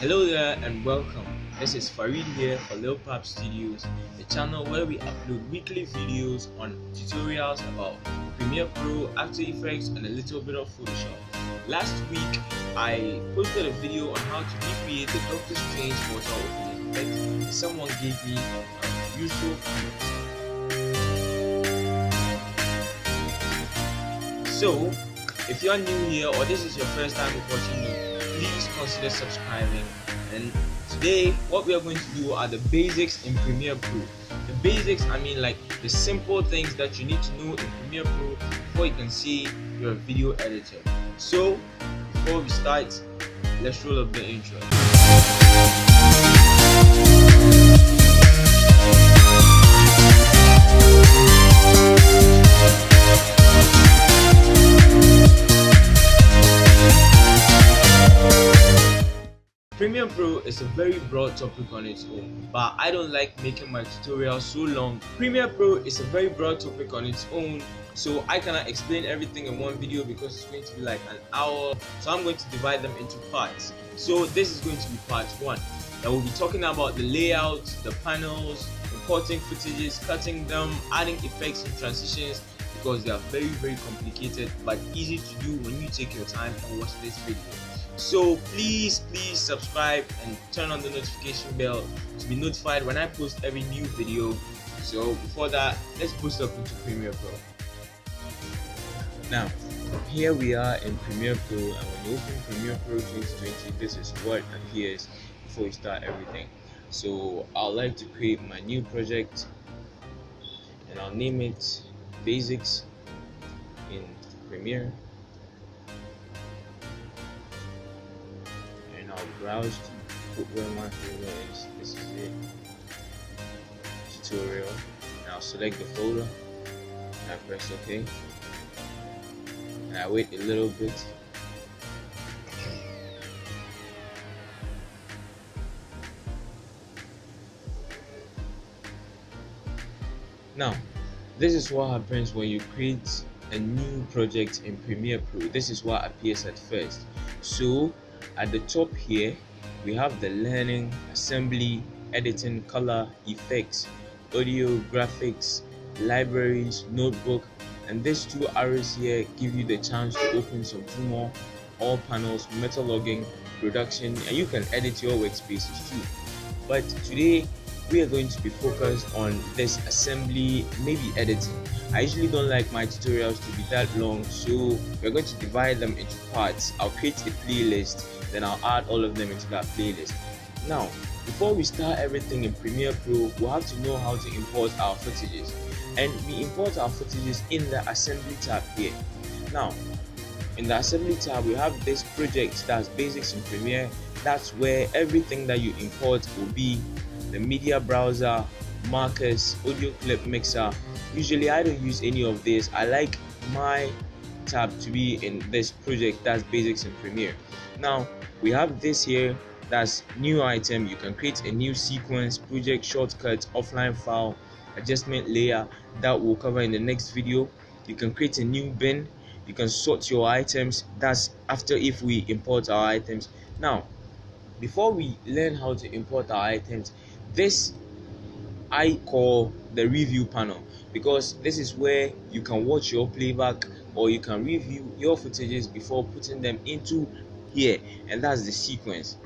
Hello there and welcome. This is Farid here for Lil Pap Studios, the channel where we upload weekly videos on tutorials about Premiere Pro, After Effects, and a little bit of Photoshop. Last week, I posted a video on how to recreate the Doctor Strange portal opening effect. Someone gave me useful feedback. So, if you are new here or this is your first time watching me, please consider subscribing. And today what we are going to do are the basics in Premiere Pro. The basics, I mean like the simple things that you need to know in Premiere Pro before you can say you're a video editor. So before we start, let's roll up the intro. Premiere Pro is a very broad topic on its own, but I don't like making my tutorials so long. Premiere Pro is a very broad topic on its own, so I cannot explain everything in one video because it's going to be like an hour. So I'm going to divide them into parts. So this is going to be part 1. That we'll be talking about the layout, the panels, importing footages, cutting them, adding effects and transitions, because they are very complicated but easy to do when you take your time and watch this video. So please subscribe and turn on the notification bell to be notified when I post every new video. So before that, let's boost up into Premiere Pro. Now here we are in Premiere Pro, and when you open Premiere Pro 2020, this is what appears before you start everything. So I'd like to create my new project and I'll name it Basics in Premiere. I'll browse to put where my folder is. This is it. Tutorial. And I'll select the folder and I press OK. And I wait a little bit. Now, this is what happens when you create a new project in Premiere Pro. This is what appears at first. So at the top here, we have the learning, assembly, editing, color, effects, audio, graphics, libraries, notebook, and these 2 arrows here give you the chance to open some 2 more, all panels, meta logging, production, and you can edit your workspaces too. But today we are going to be focused on this assembly, maybe editing. I usually don't like my tutorials to be that long, so we're going to divide them into parts. I'll create a playlist, then I'll add all of them into that playlist. Now, before we start everything in Premiere Pro, we'll have to know how to import our footages. And we import our footages in the assembly tab here. Now, in the assembly tab, we have this project that's Basics in Premiere. That's where everything that you import will be: the media browser, markers, audio clip mixer. Usually I don't use any of this. I like my tab to be in this project that's Basics in Premiere. Now we have this here, that's new item. You can create a new sequence, project, shortcut, offline file, adjustment layer that we'll cover in the next video. You can create a new bin, you can sort your items. That's after if we import our items. Now before we learn how to import our items, this I call the review panel, because this is where you can watch your playback or you can review your footages before putting them into here, and that's the sequence,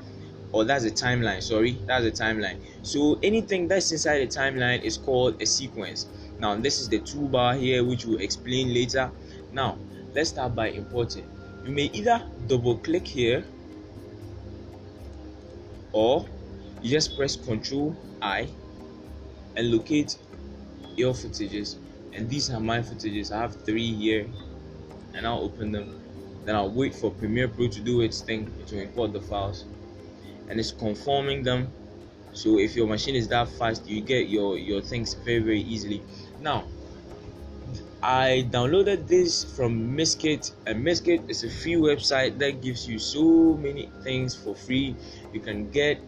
or that's the timeline. That's the timeline. So anything that's inside the timeline is called a sequence. Now this is the toolbar here, which we'll explain later. Now let's start by importing. You may either double click here, or you just press Ctrl I and locate your footages. And these are my footages. I have 3 here, and I'll open them. Then I'll wait for Premiere Pro to do its thing to import the files, and it's conforming them. So if your machine is that fast, you get your things very easily. Now I downloaded this from Miskit, and Miskit is a free website that gives you so many things for free. You can get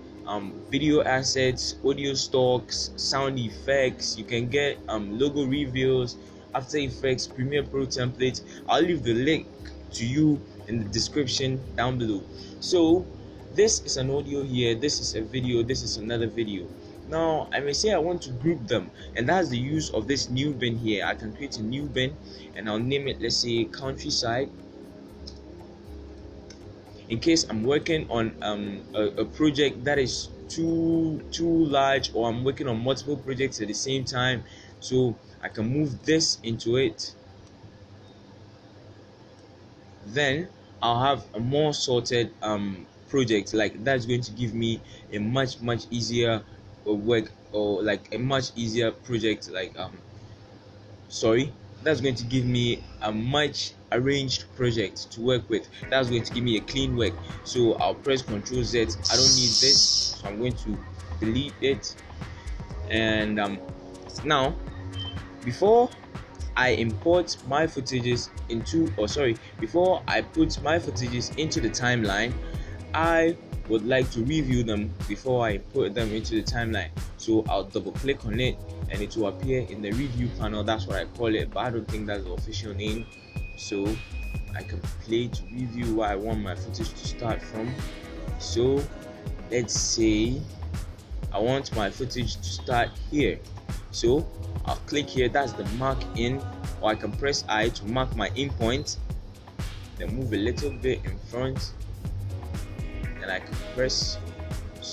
video assets, audio stocks, sound effects. You can get logo reveals, After Effects, Premiere Pro templates. I'll leave the link to you in the description down below. So This is an audio here, this is a video, this is another video. Now I may say I want to group them, and that's the use of this new bin here. I can create a new bin and I'll name it, let's say, countryside, in case I'm working on a project that is too large, or I'm working on multiple projects at the same time, so I can move this into it. Then I'll have a more sorted project, like that's going to give me a much easier work, or like a much easier project, like that's going to give me a much arranged project to work with. That's going to give me a clean work. So I'll press Ctrl Z. I don't need this, so I'm going to delete it. And now, before I import my footages before I put my footages into the timeline, I would like to review them before I put them into the timeline. So I'll double click on it and it will appear in the review panel. That's what I call it, but I don't think that's the official name. So I can play to review where I want my footage to start from. So let's say I want my footage to start here. So I'll click here, that's the mark in, or I can press I to mark my in point, then move a little bit in front, and I can press,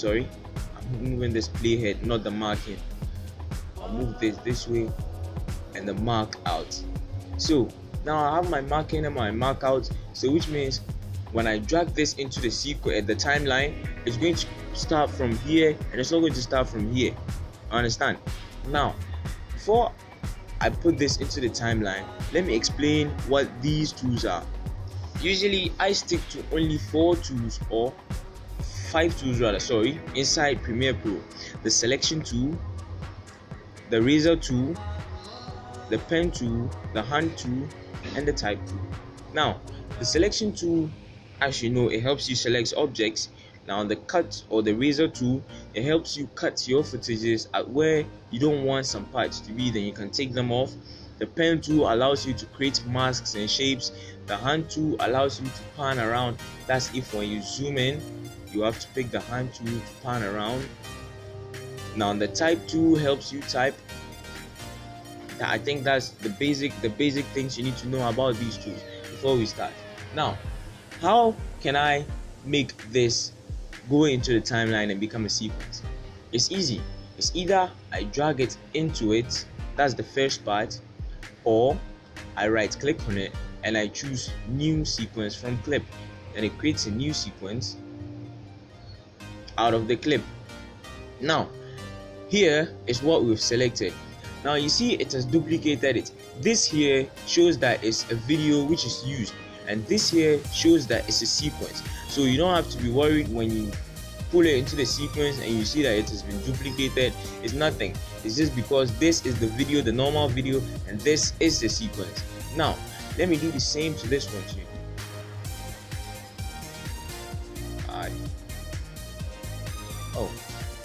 I'm moving this playhead, not the marking. I'll move this way and the mark out. So now I have my marking and my mark out, so which means when I drag this into the sequence, the timeline, it's going to start from here and it's not going to start from here. Understand? Now, before I put this into the timeline, let me explain what these tools are. Usually I stick to only 4 tools, or 5 tools rather, inside Premiere Pro: the selection tool, the razor tool, the pen tool, the hand tool, and the type tool. Now, the selection tool, as you know, it helps you select objects. Now the cut or the razor tool, it helps you cut your footages at where you don't want some parts to be, then you can take them off. The pen tool allows you to create masks and shapes. The hand tool allows you to pan around. That's if when you zoom in, you have to pick the hand tool to pan around. Now the type tool helps you type. I think that's the basic things you need to know about these tools before we start. Now, how can I make this go into the timeline and become a sequence? It's easy. It's either I drag it into it, that's the first part, or I right click on it and I choose new sequence from clip, and it creates a new sequence out of the clip. Now here is what we've selected. Now you see it has duplicated it. This here shows that it's a video which is used, and this here shows that it's a sequence. So you don't have to be worried when you pull it into the sequence and you see that it has been duplicated. It's nothing. It's just because this is the video, the normal video, and this is the sequence. Now let me do the same to this one too.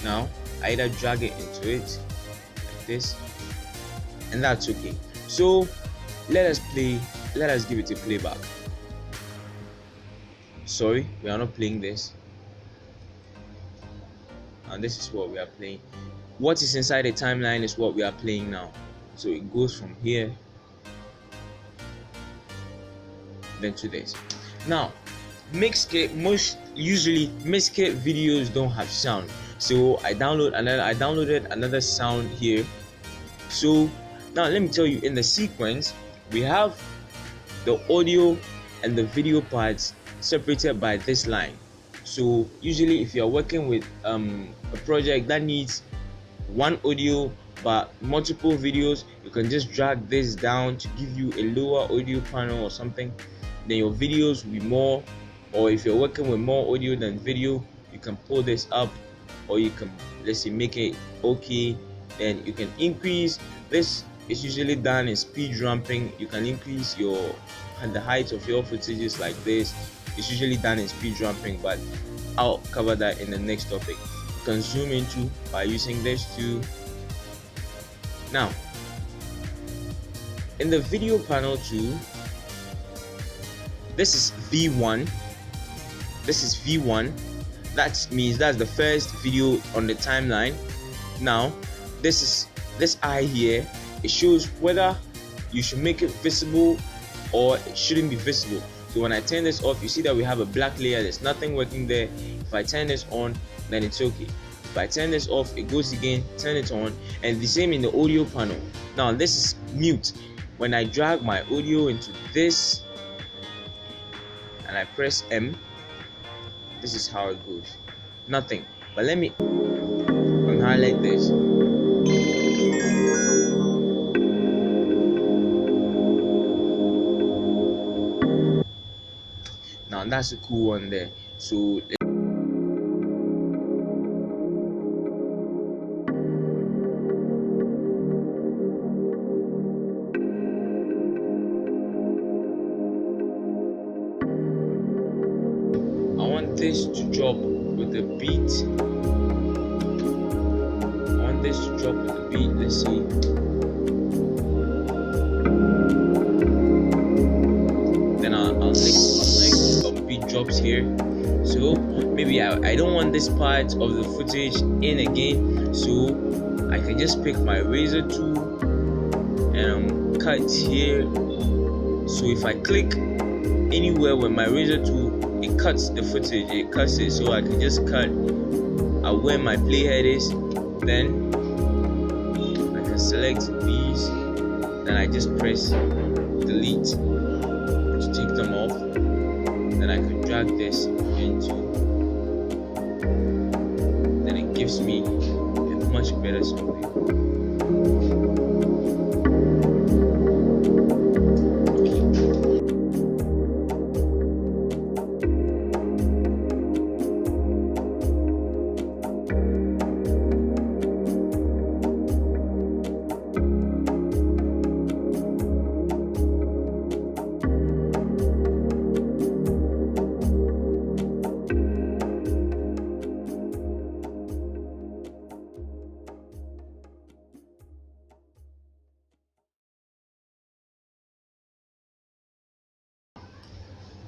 Now I either drag it into it like this, and that's okay. So let us give it a playback. Sorry, we are not playing this, and this is what we are playing. What is inside the timeline is what we are playing now. So it goes from here then to this. Now usually mixed videos don't have sound, so I downloaded another sound here. So now let me tell you, in the sequence we have the audio and the video parts separated by this line. So usually if you're working with a project that needs one audio but multiple videos, you can just drag this down to give you a lower audio panel or something. Then your videos will be more, or if you're working with more audio than video, you can pull this up, or you can, let's say, make it okay. Then you can increase this. It's usually done in speed ramping. You can increase the height of your footages like this. It's usually done in speed ramping, but I'll cover that in the next topic. You can zoom into by using this too. Now in the video panel too, this is V1, that means that's the first video on the timeline. Now this eye here, it shows whether you should make it visible or it shouldn't be visible. So when I turn this off, you see that we have a black layer, there's nothing working there. If I turn this on, then it's okay. If I turn this off, it goes again, turn it on, and the same in the audio panel. Now this is mute. When I drag my audio into this and I press M, this is how it goes. Nothing. But let me highlight this. Now that's a cool one there. So I want this to drop with a beat. Let's see. Then I'll make beat drops here. So maybe I don't want this part of the footage in again, so I can just pick my razor tool and cut here. So if I click anywhere with my razor tool, it cuts the footage, it cuts it. So I can just cut where my playhead is, then I can select these, then I just press delete to take them off. Then I can drag this into, then it gives me a much better something.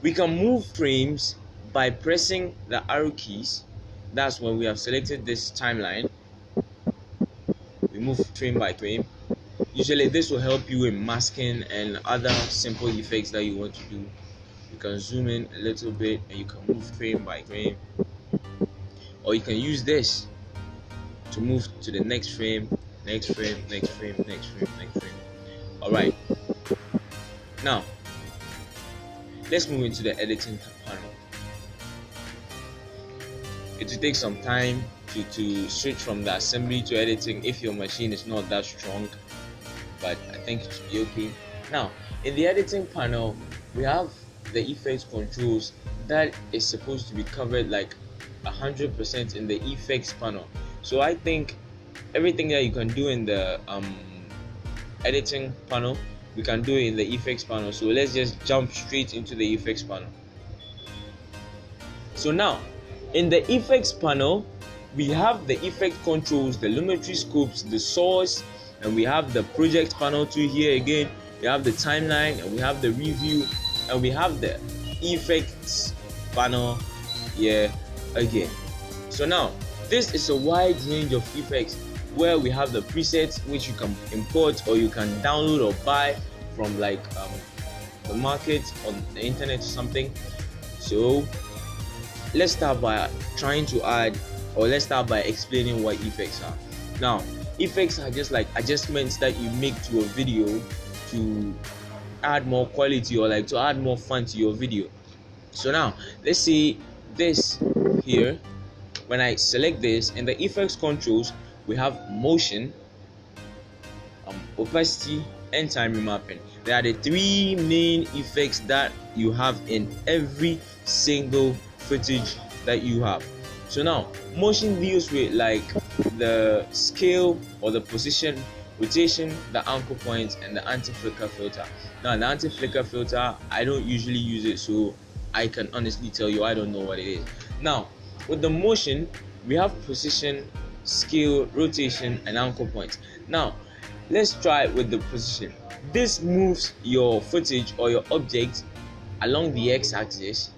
We can move frames by pressing the arrow keys. That's when we have selected this timeline. We move frame by frame. Usually this will help you in masking and other simple effects that you want to do. You can zoom in a little bit and you can move frame by frame. Or you can use this to move to the next frame, next frame, next frame, next frame, next frame. Alright. Now let's move into the editing panel. It will take some time to switch from the assembly to editing if your machine is not that strong, but I think it should be okay. Now in the editing panel, we have the effects controls that is supposed to be covered like 100% in the effects panel. So I think everything that you can do in the editing panel, we can do it in the effects panel. So let's just jump straight into the effects panel. So now in the effects panel, we have the effect controls, the lumetri scopes, the source, and we have the project panel too. Here again we have the timeline, and we have the review, and we have the effects panel here again. So now this is a wide range of effects where we have the presets which you can import or you can download or buy from like the market on the internet or something. So let's start by trying to add, or let's start by explaining what effects are. Now effects are just like adjustments that you make to a video to add more quality or like to add more fun to your video. So now let's see this here. When I select this in the effects controls, we have motion, opacity, and time remapping. They are the three main effects that you have in every single footage that you have. So now motion deals with like the scale or the position, rotation, the anchor point, and the anti-flicker filter. Now the anti-flicker filter, I don't usually use it, so I can honestly tell you I don't know what it is. Now with the motion, we have position, scale, rotation, and anchor point. Now let's try with the position. This moves your footage or your object along the x-axis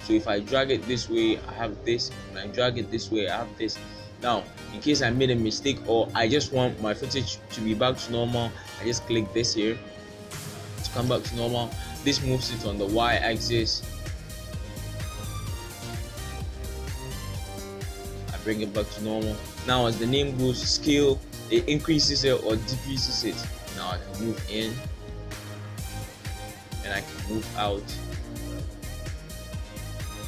So if I drag it this way, I have this. When I drag it this way, I have this. Now, in case I made a mistake or I just want my footage to be back to normal, I just click this here to come back to normal. This moves it on the y-axis. I bring it back to normal. Now, as the name goes, scale, it increases it or decreases it. Now I can move in and I can move out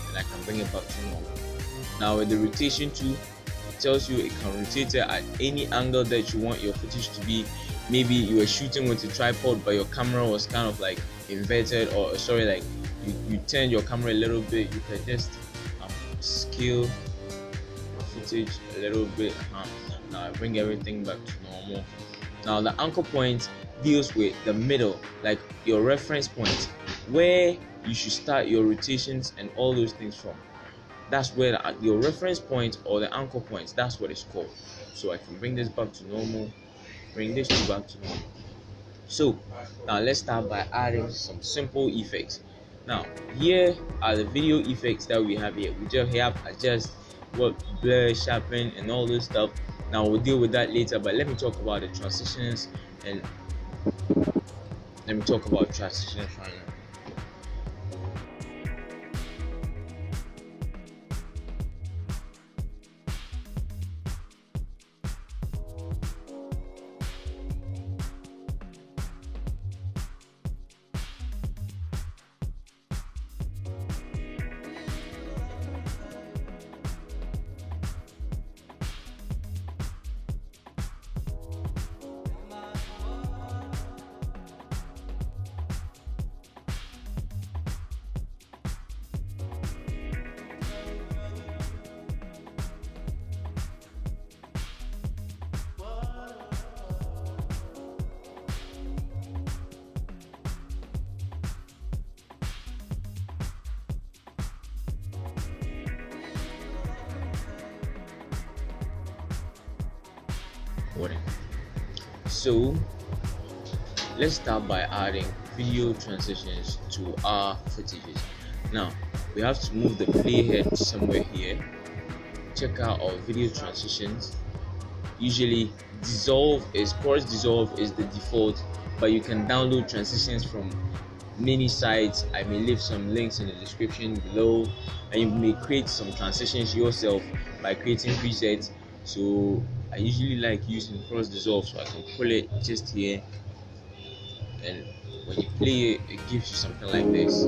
and I can bring it back to normal. Now with the rotation tool, it tells you it can rotate it at any angle that you want your footage to be. Maybe you were shooting with a tripod but your camera was kind of like inverted, or sorry, like you turned your camera a little bit. You can just scale footage a little bit. Now I bring everything back to normal. Now the anchor point deals with the middle, like your reference point, where you should start your rotations and all those things from. That's where your reference point or the anchor point, that's what it's called. So I can bring this back to normal, bring this back to normal. So now let's start by adding some simple effects. Now here are the video effects that we have here. We just have adjust, what, blur, sharpen, and all this stuff. Now we'll deal with that later, but let me talk about the transitions and let me talk about transitions right now. So let's start by adding video transitions to our footages. Now we have to move the playhead somewhere here. Check out our video transitions. Usually course dissolve is the default, but you can download transitions from many sites. I may leave some links in the description below, and you may create some transitions yourself by creating presets. So I usually like using cross dissolve, so I can pull it just here, and when you play it, it gives you something like this,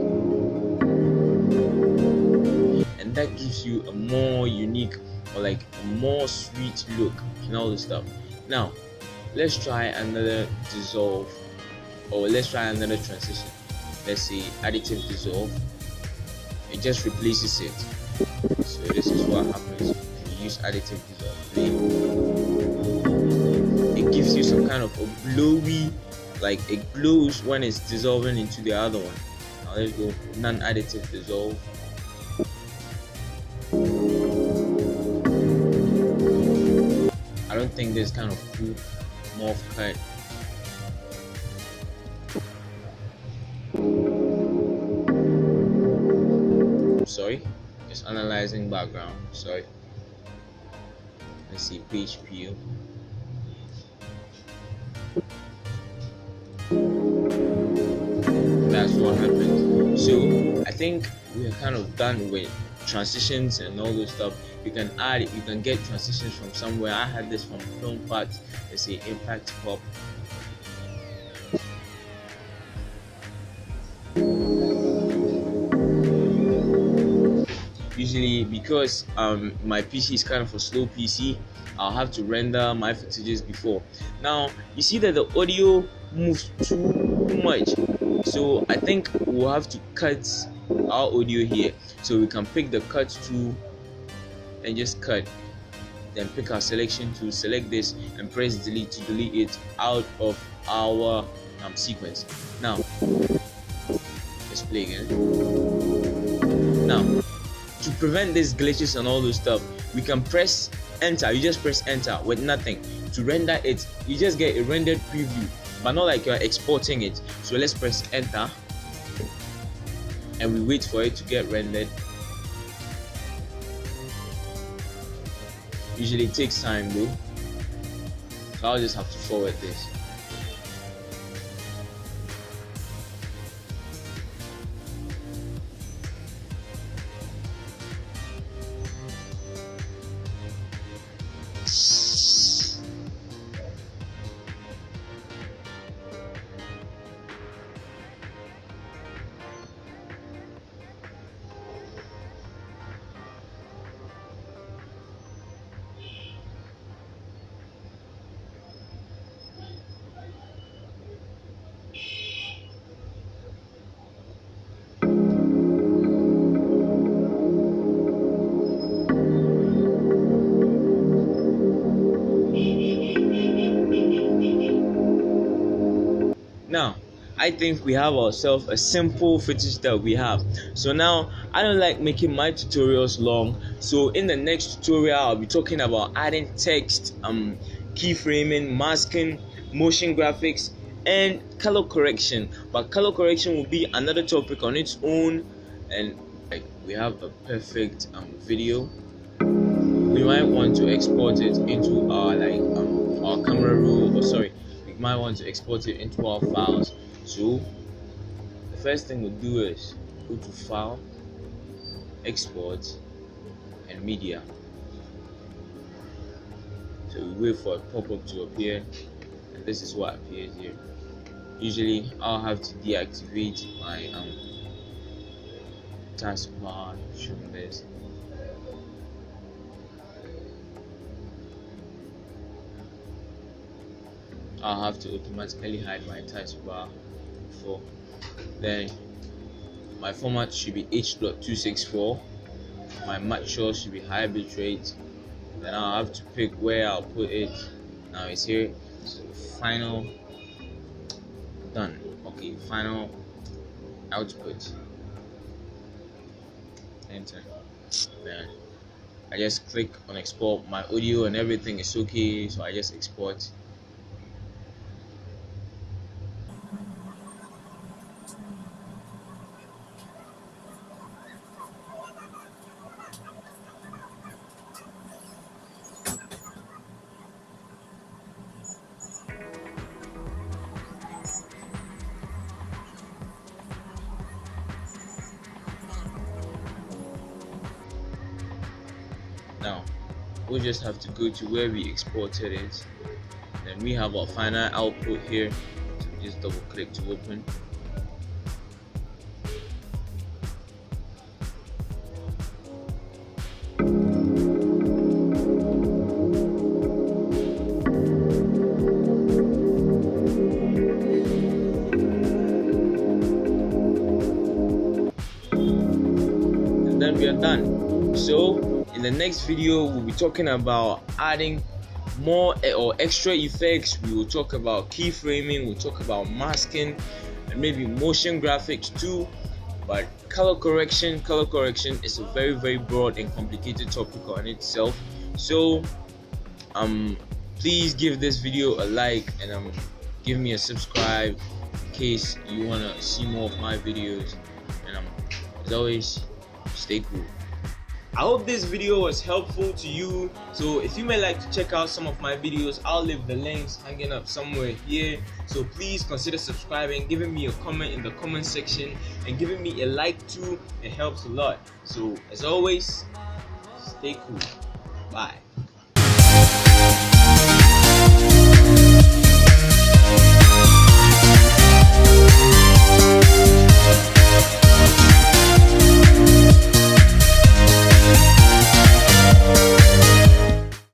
and that gives you a more unique or like a more sweet look and all this stuff. Now let's try another dissolve, or let's try another transition. Let's say additive dissolve. It just replaces it. So this is what happens when you use additive dissolve. It gives you some kind of a glowy, like it glows when it's dissolving into the other one. Now let's go non-additive dissolve. I don't think this kind of cool morph cut. Sorry, just analyzing background. Sorry. Let's see, page view. That's what happened. So I think we are kind of done with transitions and all those stuff. You can get transitions from somewhere. I had this from film part. Let's say impact pop. Usually, because my PC is kind of a slow PC, I'll have to render my footages before. Now you see that the audio moves too much, so I think we'll have to cut our audio here. So we can pick the cut tool and just cut, then pick our selection tool, select this and press delete to delete it out of our sequence. Now let's play again. Now to prevent these glitches and all those stuff, we can press enter. You just press enter with nothing to render it. You just get a rendered preview, but not like you're exporting it. So let's press enter and we wait for it to get rendered. Usually it takes time though, so I'll just have to forward this. Now, I think we have ourselves a simple footage that we have. So now, I don't like making my tutorials long. So in the next tutorial, I'll be talking about adding text, keyframing, masking, motion graphics, and color correction. But color correction will be another topic on its own. And like we have a perfect video. We might want to export it into our our camera roll, or sorry, we might want to export it into our files. So the first thing we'll do is go to File, Export, and Media. So we wait for a pop-up to appear, and this is what appears here. Usually I'll have to deactivate my taskbar showing this. I'll have to automatically hide my taskbar before. Then my format should be H.264. My match should be high bitrate. Then I'll have to pick where I'll put it. Now it's here. So final done. Okay, final output. Enter. Then I just click on export. My audio and everything is okay, so I just export. Now we'll just have to go to where we exported it. Then we have our final output here, so just double click to open. And then we are done. So in the next video, we'll be talking about adding more or extra effects. We will talk about keyframing, we'll talk about masking, and maybe motion graphics too. But color correction is a very broad and complicated topic on itself. So please give this video a like, and give me a subscribe in case you want to see more of my videos. And as always, stay cool. I hope this video was helpful to you. So if you may like to check out some of my videos, I'll leave the links hanging up somewhere here. So please consider subscribing, giving me a comment in the comment section, and giving me a like too. It helps a lot. So as always, stay cool. Bye.